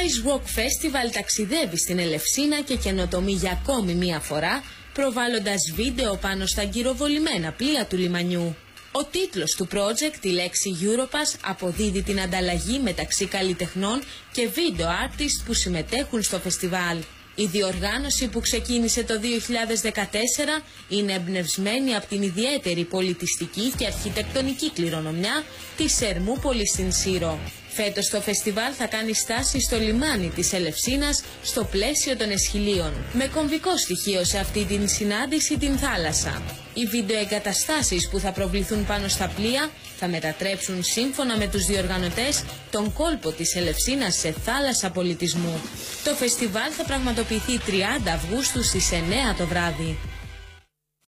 Ice Rock Festival ταξιδεύει στην Ελευσίνα και καινοτομεί για ακόμη μία φορά, προβάλλοντας βίντεο πάνω στα γκυροβολημένα πλοία του λιμανιού. Ο τίτλος του project, η λέξη Europass, αποδίδει την ανταλλαγή μεταξύ καλλιτεχνών και video artists που συμμετέχουν στο φεστιβάλ. Η διοργάνωση, που ξεκίνησε το 2014, είναι εμπνευσμένη από την ιδιαίτερη πολιτιστική και αρχιτεκτονική κληρονομιά της Ερμούπολης στην Σύρο. Φέτος το φεστιβάλ θα κάνει στάση στο λιμάνι της Ελευσίνας, στο πλαίσιο των Εσχυλίων, με κομβικό στοιχείο σε αυτή την συνάντηση την θάλασσα. Οι βιντεοεγκαταστάσεις που θα προβληθούν πάνω στα πλοία θα μετατρέψουν, σύμφωνα με τους διοργανωτές, τον κόλπο της Ελευσίνας σε θάλασσα πολιτισμού. Το φεστιβάλ θα πραγματοποιηθεί 30 Αυγούστου στις 9 το βράδυ.